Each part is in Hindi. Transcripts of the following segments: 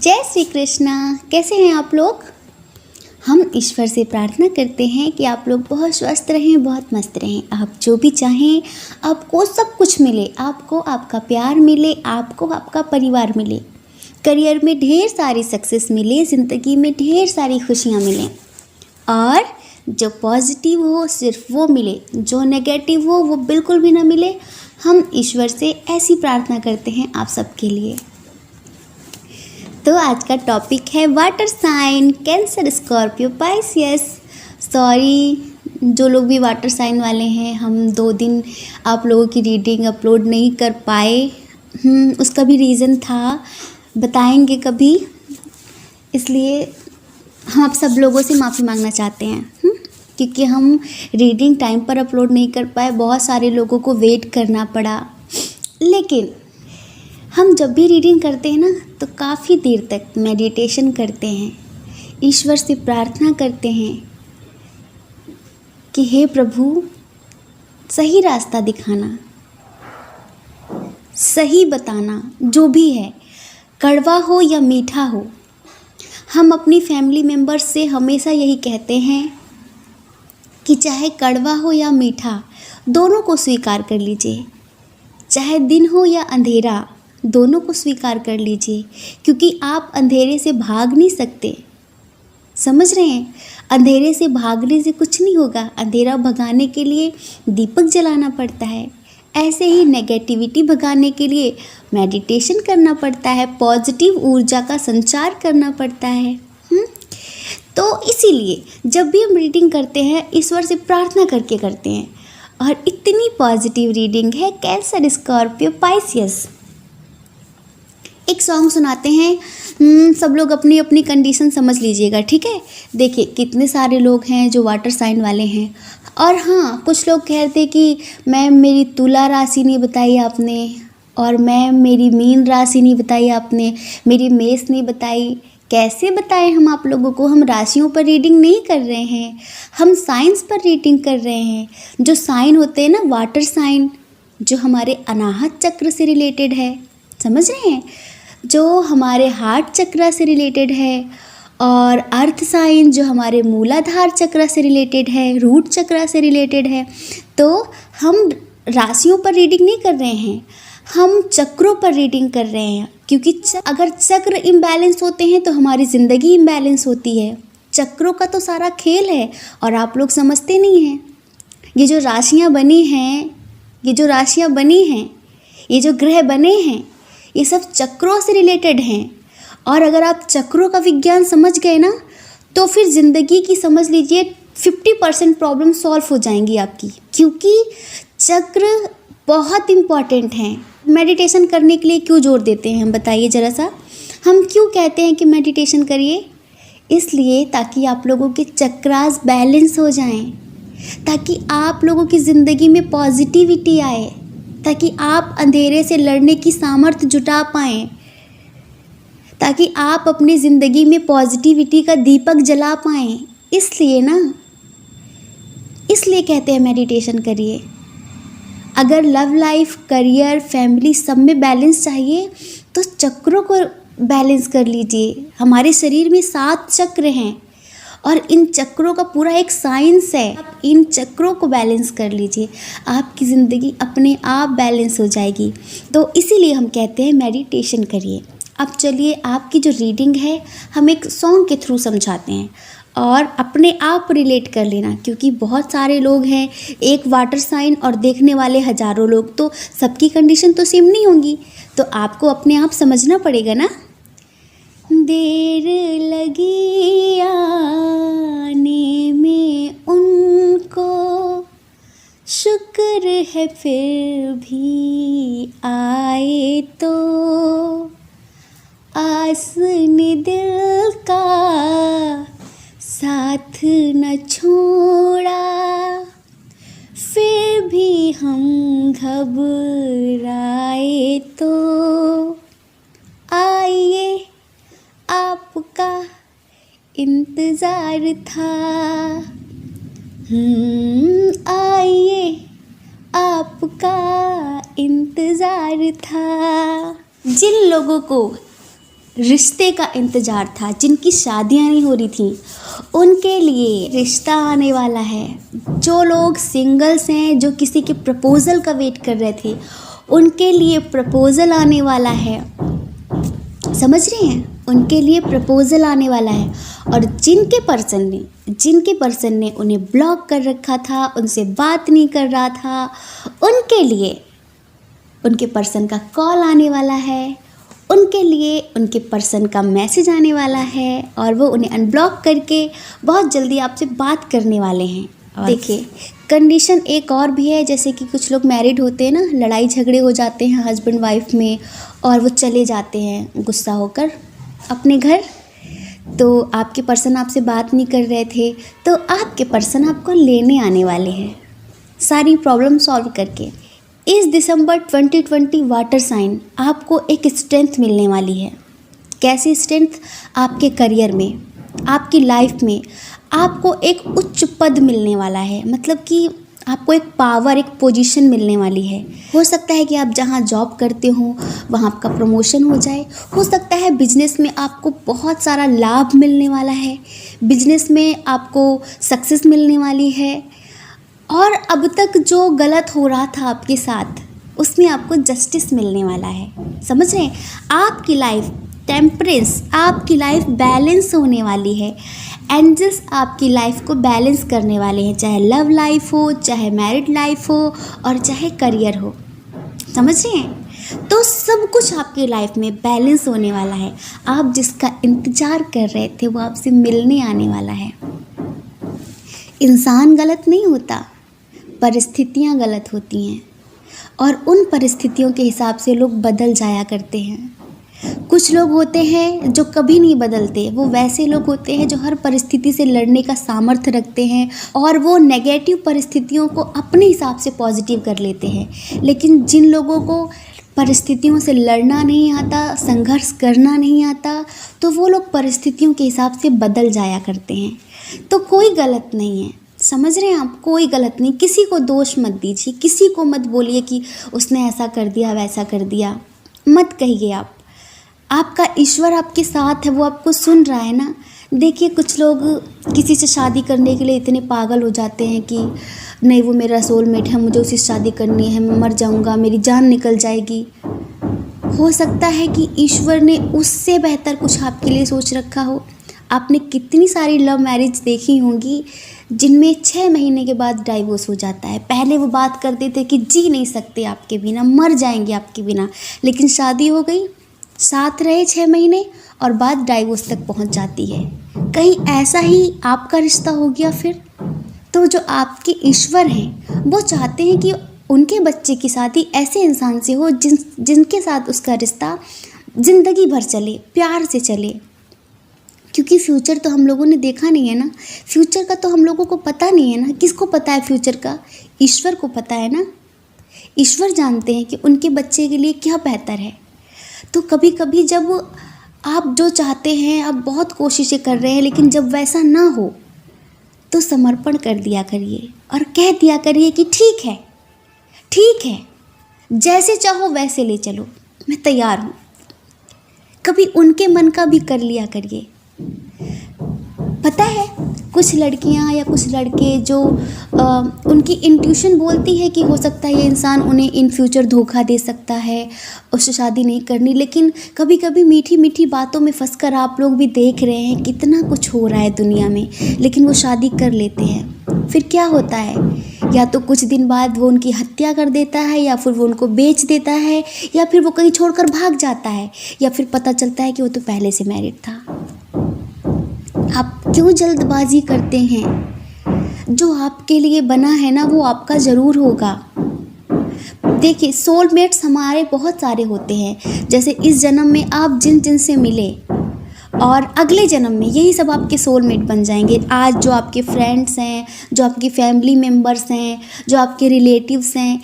जय श्री कृष्णा। कैसे हैं आप लोग? हम ईश्वर से प्रार्थना करते हैं कि आप लोग बहुत स्वस्थ रहें, बहुत मस्त रहें। आप जो भी चाहें आपको सब कुछ मिले, आपको आपका प्यार मिले, आपको आपका परिवार मिले, करियर में ढेर सारी सक्सेस मिले, ज़िंदगी में ढेर सारी खुशियाँ मिलें और जो पॉजिटिव हो सिर्फ वो मिले, जो नेगेटिव हो वो बिल्कुल भी ना मिले। हम ईश्वर से ऐसी प्रार्थना करते हैं आप सबके लिए। तो आज का टॉपिक है water sign, Cancer, Scorpio, Pisces. Sorry जो लोग भी वाटर साइन वाले हैं, हम 2 दिन आप लोगों की रीडिंग अपलोड नहीं कर पाए। उसका भी रीज़न था, बताएंगे कभी। इसलिए हम आप सब लोगों से माफ़ी मांगना चाहते हैं क्योंकि हम रीडिंग टाइम पर अपलोड नहीं कर पाए, बहुत सारे लोगों को वेट करना पड़ा। लेकिन हम जब भी रीडिंग करते हैं ना तो काफ़ी देर तक मेडिटेशन करते हैं, ईश्वर से प्रार्थना करते हैं कि हे प्रभु सही रास्ता दिखाना, सही बताना, जो भी है कड़वा हो या मीठा हो। हम अपनी फैमिली मेम्बर्स से हमेशा यही कहते हैं कि चाहे कड़वा हो या मीठा दोनों को स्वीकार कर लीजिए, चाहे दिन हो या अंधेरा दोनों को स्वीकार कर लीजिए, क्योंकि आप अंधेरे से भाग नहीं सकते। समझ रहे हैं? अंधेरे से भागने से कुछ नहीं होगा, अंधेरा भगाने के लिए दीपक जलाना पड़ता है। ऐसे ही नेगेटिविटी भगाने के लिए मेडिटेशन करना पड़ता है, पॉजिटिव ऊर्जा का संचार करना पड़ता है। तो इसीलिए जब भी हम रीडिंग करते हैं ईश्वर से प्रार्थना करके करते हैं। और इतनी पॉजिटिव रीडिंग है कैंसर, स्कॉर्पियो, पाइसियस। एक सॉन्ग सुनाते हैं, सब लोग अपनी अपनी कंडीशन समझ लीजिएगा, ठीक है? देखिए कितने सारे लोग हैं जो वाटर साइन वाले हैं। और हाँ, कुछ लोग कहते कि मैम मेरी तुला राशि नहीं बताई आपने, और मैम मेरी मीन राशि नहीं बताई आपने, मेरी मेष नहीं बताई। कैसे बताएं हम आप लोगों को? हम राशियों पर रीडिंग नहीं कर रहे हैं, हम साइंस पर रीडिंग कर रहे हैं। जो साइन होते हैं ना, वाटर साइन, जो हमारे अनाहत चक्र से रिलेटेड है, समझ रहे हैं, जो हमारे हार्ट चक्र से रिलेटेड है, और अर्थ साइन जो हमारे मूलाधार चक्र से रिलेटेड है, रूट चक्र से रिलेटेड है। तो हम राशियों पर रीडिंग नहीं कर रहे हैं, हम चक्रों पर रीडिंग कर रहे हैं, क्योंकि अगर चक्र इम्बैलेंस होते हैं तो हमारी ज़िंदगी इम्बैलेंस होती है। चक्रों का तो सारा खेल है और आप लोग समझते नहीं हैं। ये जो राशियाँ बनी हैं, ये जो राशियाँ बनी हैं, ये जो ग्रह बने हैं, ये सब चक्रों से रिलेटेड हैं। और अगर आप चक्रों का विज्ञान समझ गए ना तो फिर ज़िंदगी की समझ लीजिए 50% प्रॉब्लम सॉल्व हो जाएंगी आपकी, क्योंकि चक्र बहुत इम्पॉर्टेंट हैं। मेडिटेशन करने के लिए क्यों जोर देते हैं हम, बताइए ज़रा सा। हम क्यों कहते हैं कि मेडिटेशन करिए? इसलिए ताकि आप लोगों के चक्रास बैलेंस हो जाएं, ताकि आप लोगों की ज़िंदगी में पॉजिटिविटी आए, ताकि आप अंधेरे से लड़ने की सामर्थ्य जुटा पाएँ, ताकि आप अपनी ज़िंदगी में पॉजिटिविटी का दीपक जला पाएँ। इसलिए ना, इसलिए कहते हैं मेडिटेशन करिए। अगर लव लाइफ, करियर, फैमिली सब में बैलेंस चाहिए तो चक्रों को बैलेंस कर लीजिए। हमारे शरीर में 7 चक्र हैं और इन चक्रों का पूरा एक साइंस है। आप इन चक्रों को बैलेंस कर लीजिए, आपकी ज़िंदगी अपने आप बैलेंस हो जाएगी। तो इसीलिए हम कहते हैं मेडिटेशन करिए। अब चलिए, आपकी जो रीडिंग है हम एक सॉन्ग के थ्रू समझाते हैं और अपने आप रिलेट कर लेना, क्योंकि बहुत सारे लोग हैं, एक वाटर साइन और देखने वाले हज़ारों लोग, तो सबकी कंडीशन तो सेम नहीं होंगी। तो आपको अपने आप समझना पड़ेगा ना। देर लगी आने में उनको, शुक्र है फिर भी आए तो, आस ने दिल का साथ न छोड़ा, फिर भी हम घबराए तो, आइए आपका इंतज़ार था, आइए आपका इंतज़ार था। जिन लोगों को रिश्ते का इंतज़ार था, जिनकी शादियां नहीं हो रही थी, उनके लिए रिश्ता आने वाला है। जो लोग सिंगल्स हैं, जो किसी के प्रपोज़ल का वेट कर रहे थे, उनके लिए प्रपोज़ल आने वाला है। समझ रहे हैं? उनके लिए प्रपोज़ल आने वाला है। और जिनके पर्सन ने उन्हें ब्लॉक कर रखा था, उनसे बात नहीं कर रहा था, उनके लिए उनके पर्सन का कॉल आने वाला है। उनके लिए उनके पर्सन का मैसेज आने वाला है और वो उन्हें अनब्लॉक करके बहुत जल्दी आपसे बात करने वाले हैं। देखिए, कंडीशन एक और भी है, जैसे कि कुछ लोग मैरिड होते हैं ना, लड़ाई झगड़े हो जाते हैं हस्बैंड वाइफ में और वो चले जाते हैं गुस्सा होकर अपने घर। तो आपके पर्सन आपसे बात नहीं कर रहे थे, तो आपके पर्सन आपको लेने आने वाले हैं सारी प्रॉब्लम सॉल्व करके। इस दिसंबर 2020 वाटर साइन आपको एक स्ट्रेंथ मिलने वाली है। कैसी स्ट्रेंथ? आपके करियर में, आपकी लाइफ में आपको एक उच्च पद मिलने वाला है। मतलब कि आपको एक पावर, एक पोजीशन मिलने वाली है। हो सकता है कि आप जहाँ जॉब करते हो वहाँ आपका प्रमोशन हो जाए। हो सकता है बिजनेस में आपको बहुत सारा लाभ मिलने वाला है, बिजनेस में आपको सक्सेस मिलने वाली है। और अब तक जो गलत हो रहा था आपके साथ, उसमें आपको जस्टिस मिलने वाला है। समझ रहे हैं? आपकी लाइफ टेम्परेंस, आपकी लाइफ बैलेंस होने वाली है। एंजल्स आपकी लाइफ को बैलेंस करने वाले हैं, चाहे लव लाइफ हो, चाहे मैरिड लाइफ हो और चाहे करियर हो। समझ रहे हैं? तो सब कुछ आपकी लाइफ में बैलेंस होने वाला है। आप जिसका इंतज़ार कर रहे थे वो आपसे मिलने आने वाला है। इंसान गलत नहीं होता, परिस्थितियाँ गलत होती हैं और उन परिस्थितियों के हिसाब से लोग बदल जाया करते हैं। कुछ लोग होते हैं जो कभी नहीं बदलते, वो वैसे लोग होते हैं जो हर परिस्थिति से लड़ने का सामर्थ्य रखते हैं और वो नेगेटिव परिस्थितियों को अपने हिसाब से पॉजिटिव कर लेते हैं। लेकिन जिन लोगों को परिस्थितियों से लड़ना नहीं आता, संघर्ष करना नहीं आता, तो वो लोग परिस्थितियों के हिसाब से बदल जाया करते हैं। तो कोई गलत नहीं है, समझ रहे हैं आप? कोई गलत नहीं। किसी को दोष मत दीजिए, किसी को मत बोलिए कि उसने ऐसा कर दिया, वैसा कर दिया, मत कहिए आप। आपका ईश्वर आपके साथ है, वो आपको सुन रहा है ना। देखिए, कुछ लोग किसी से शादी करने के लिए इतने पागल हो जाते हैं कि नहीं वो मेरा सोलमेट है, मुझे उससे शादी करनी है, मैं मर जाऊंगा, मेरी जान निकल जाएगी। हो सकता है कि ईश्वर ने उससे बेहतर कुछ आपके लिए सोच रखा हो। आपने कितनी सारी लव मैरिज देखी होंगी जिनमें 6 महीने के बाद डाइवोर्स हो जाता है। पहले वो बात करते थे कि जी नहीं सकते आपके बिना, मर जाएंगे आपके बिना, लेकिन शादी हो गई, साथ रहे 6 महीने और बाद डाइवोर्स तक पहुंच जाती है। कहीं ऐसा ही आपका रिश्ता हो गया फिर? तो जो आपके ईश्वर हैं वो चाहते हैं कि उनके बच्चे की शादी ऐसे इंसान से हो जिनके साथ उसका रिश्ता ज़िंदगी भर चले, प्यार से चले। क्योंकि फ्यूचर तो हम लोगों ने देखा नहीं है ना, फ्यूचर का तो हम लोगों को पता नहीं है ना। किसको पता है फ्यूचर का? ईश्वर को पता है ना। ईश्वर जानते हैं कि उनके बच्चे के लिए क्या बेहतर है। तो कभी कभी जब आप जो चाहते हैं, आप बहुत कोशिशें कर रहे हैं, लेकिन जब वैसा ना हो तो समर्पण कर दिया करिए और कह दिया करिए कि ठीक है, जैसे चाहो वैसे ले चलो, मैं तैयार हूँ। कभी उनके मन का भी कर लिया करिए। पता है, कुछ लड़कियां या कुछ लड़के जो उनकी इंट्यूशन बोलती है कि हो सकता है ये इंसान उन्हें इन फ्यूचर धोखा दे सकता है, उससे शादी नहीं करनी। लेकिन कभी कभी मीठी मीठी बातों में फंसकर आप लोग भी देख रहे हैं कितना कुछ हो रहा है दुनिया में, लेकिन वो शादी कर लेते हैं। फिर क्या होता है? या तो कुछ दिन बाद वो उनकी हत्या कर देता है, या फिर वो उनको बेच देता है, या फिर वो कहीं छोड़कर भाग जाता है, या फिर पता चलता है कि वो तो पहले से मैरिड था। आप क्यों जल्दबाजी करते हैं? जो आपके लिए बना है ना वो आपका ज़रूर होगा। देखिए, सोलमेट्स हमारे बहुत सारे होते हैं। जैसे इस जन्म में आप जिन से मिले और अगले जन्म में यही सब आपके सोलमेट बन जाएंगे। आज जो आपके फ्रेंड्स हैं, जो आपकी फैमिली मेम्बर्स हैं, जो आपके रिलेटिव्स हैं,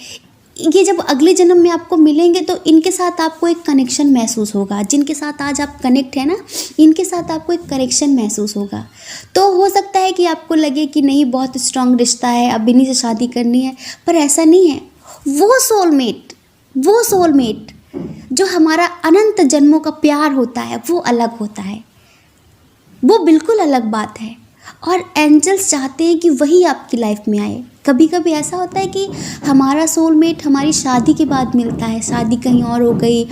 ये जब अगले जन्म में आपको मिलेंगे तो इनके साथ आपको एक कनेक्शन महसूस होगा। जिनके साथ आज आप कनेक्ट है ना, इनके साथ आपको एक कनेक्शन महसूस होगा। तो हो सकता है कि आपको लगे कि नहीं बहुत स्ट्रांग रिश्ता है, अब इन्हीं से शादी करनी है, पर ऐसा नहीं है। वो सोलमेट जो हमारा अनंत जन्मों का प्यार होता है वो अलग होता है, वो बिल्कुल अलग बात है। और एंजल्स चाहते हैं कि वही आपकी लाइफ में आए। कभी कभी ऐसा होता है कि हमारा सोलमेट हमारी शादी के बाद मिलता है, शादी कहीं और हो गई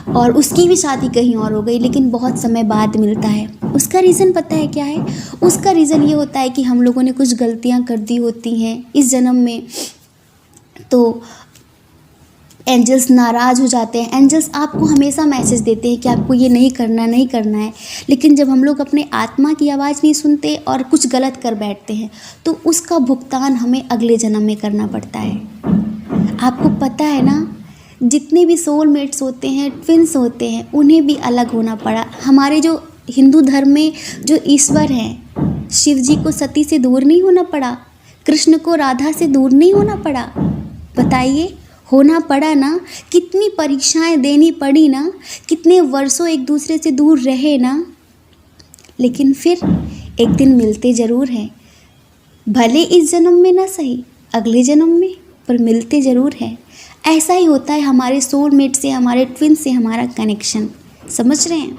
और उसकी भी शादी कहीं और हो गई, लेकिन बहुत समय बाद मिलता है। उसका रीज़न पता है क्या है? उसका रीज़न ये होता है कि हम लोगों ने कुछ गलतियां कर दी होती हैं इस जन्म में, तो एंजल्स नाराज़ हो जाते हैं। एंजल्स आपको हमेशा मैसेज देते हैं कि आपको ये नहीं करना है, लेकिन जब हम लोग अपने आत्मा की आवाज़ नहीं सुनते और कुछ गलत कर बैठते हैं तो उसका भुगतान हमें अगले जन्म में करना पड़ता है। आपको पता है ना, जितने भी सोलमेट्स होते हैं, ट्विन्स होते हैं, उन्हें भी अलग होना पड़ा। हमारे जो हिंदू धर्म में जो ईश्वर हैं, शिव जी को सती से दूर नहीं होना पड़ा, कृष्ण को राधा से दूर नहीं होना पड़ा। बताइए, होना पड़ा ना, कितनी परीक्षाएं देनी पड़ी ना, कितने वर्षों एक दूसरे से दूर रहे ना, लेकिन फिर एक दिन मिलते ज़रूर हैं। भले इस जन्म में ना सही, अगले जन्म में, पर मिलते ज़रूर हैं। ऐसा ही होता है हमारे सोलमेट से, हमारे ट्विन से हमारा कनेक्शन। समझ रहे हैं?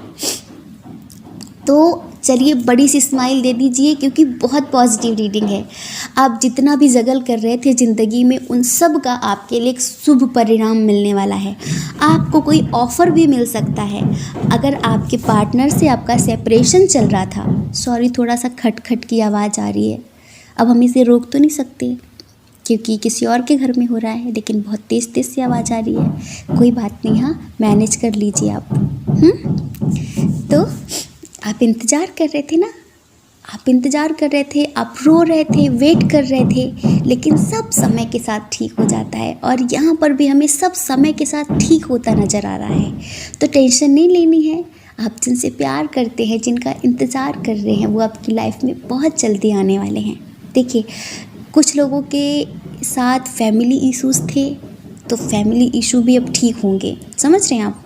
तो चलिए बड़ी सी स्माइल दे दीजिए, क्योंकि बहुत पॉजिटिव रीडिंग है। आप जितना भी जगल कर रहे थे ज़िंदगी में, उन सब का आपके लिए एक शुभ परिणाम मिलने वाला है। आपको कोई ऑफ़र भी मिल सकता है। अगर आपके पार्टनर से आपका सेपरेशन चल रहा था, सॉरी थोड़ा सा खटखट की आवाज़ आ रही है, अब हम इसे रोक तो नहीं सकते क्योंकि किसी और के घर में हो रहा है, लेकिन बहुत तेज़ तेज़ से आवाज़ आ रही है। कोई बात नहीं, हाँ मैनेज कर लीजिए आप। तो आप इंतज़ार कर रहे थे ना, आप इंतज़ार कर रहे थे, आप रो रहे थे, वेट कर रहे थे, लेकिन सब समय के साथ ठीक हो जाता है। और यहाँ पर भी हमें सब समय के साथ ठीक होता नज़र आ रहा है। तो टेंशन नहीं लेनी है। आप जिनसे प्यार करते हैं, जिनका इंतज़ार कर रहे हैं, वो आपकी लाइफ में बहुत जल्दी आने वाले हैं। देखिए, कुछ लोगों के साथ फैमिली इश्यूज़ थे, तो फैमिली इशू भी अब ठीक होंगे। समझ रहे हैं आप?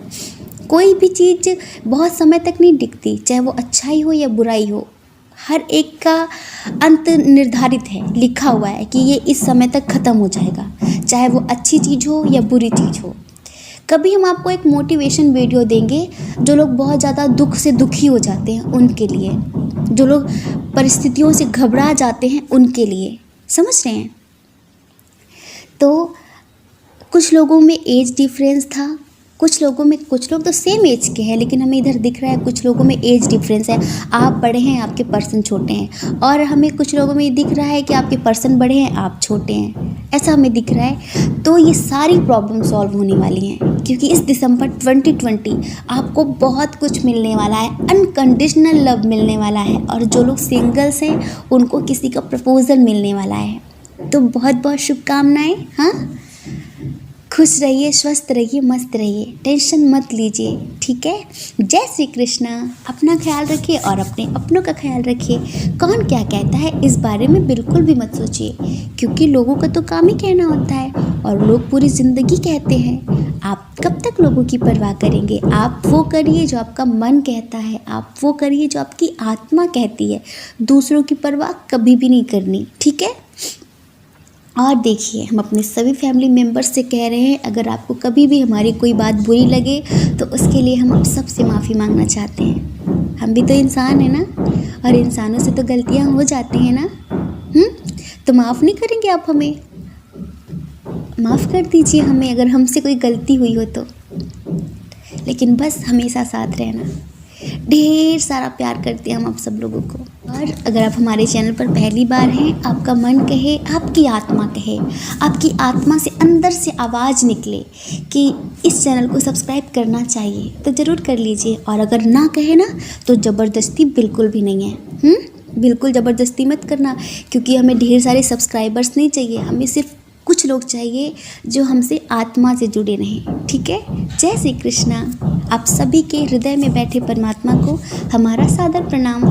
कोई भी चीज़ बहुत समय तक नहीं टिकती, चाहे वो अच्छाई हो या बुराई हो। हर एक का अंत निर्धारित है, लिखा हुआ है कि ये इस समय तक ख़त्म हो जाएगा, चाहे वो अच्छी चीज़ हो या बुरी चीज़ हो। कभी हम आपको एक मोटिवेशन वीडियो देंगे, जो लोग बहुत ज़्यादा दुख से दुखी हो जाते हैं उनके लिए, जो लोग परिस्थितियों से घबरा जाते हैं उनके लिए। समझ रहे हैं? तो कुछ लोगों में एज डिफरेंस था, कुछ लोग तो सेम एज के हैं, लेकिन हमें इधर दिख रहा है कुछ लोगों में एज डिफरेंस है। आप बड़े हैं, आपके पर्सन छोटे हैं, और हमें कुछ लोगों में दिख रहा है कि आपके पर्सन बड़े हैं, आप छोटे हैं, ऐसा हमें दिख रहा है। तो ये सारी प्रॉब्लम सॉल्व होने वाली हैं, क्योंकि इस दिसंबर 2020 आपको बहुत कुछ मिलने वाला है, अनकंडीशनल लव मिलने वाला है। और जो लोग सिंगल्स हैं उनको किसी का प्रपोजल मिलने वाला है। तो बहुत बहुत शुभकामनाएं। हाँ, खुश रहिए, स्वस्थ रहिए, मस्त रहिए, टेंशन मत लीजिए, ठीक है? जय श्री कृष्णा। अपना ख्याल रखिए और अपने अपनों का ख्याल रखिए। कौन क्या कहता है इस बारे में बिल्कुल भी मत सोचिए, क्योंकि लोगों का तो काम ही कहना होता है, और लोग पूरी ज़िंदगी कहते हैं। आप कब तक लोगों की परवाह करेंगे? आप वो करिए जो आपका मन कहता है, आप वो करिए जो आपकी आत्मा कहती है। दूसरों की परवाह कभी भी नहीं करनी, ठीक है? और देखिए, हम अपने सभी फैमिली मेम्बर्स से कह रहे हैं, अगर आपको कभी भी हमारी कोई बात बुरी लगे तो उसके लिए हम आप सबसे माफ़ी मांगना चाहते हैं। हम भी तो इंसान हैं ना, और इंसानों से तो गलतियां हो जाती हैं ना। तो माफ़ नहीं करेंगे आप हमें? माफ़ कर दीजिए हमें अगर हमसे कोई गलती हुई हो तो। लेकिन बस हमेशा साथ रहना। ढेर सारा प्यार करते हैं हम आप सब लोगों को। और अगर आप हमारे चैनल पर पहली बार हैं, आपका मन कहे, आपकी आत्मा कहे, आपकी आत्मा से अंदर से आवाज़ निकले कि इस चैनल को सब्सक्राइब करना चाहिए, तो ज़रूर कर लीजिए। और अगर ना कहे ना, तो ज़बरदस्ती बिल्कुल भी नहीं है। बिल्कुल ज़बरदस्ती मत करना, क्योंकि हमें ढेर सारे सब्सक्राइबर्स नहीं चाहिए, हमें सिर्फ कुछ लोग चाहिए जो हमसे आत्मा से जुड़े रहें, ठीक है? जय श्री कृष्णा। आप सभी के हृदय में बैठे परमात्मा को हमारा सादर प्रणाम।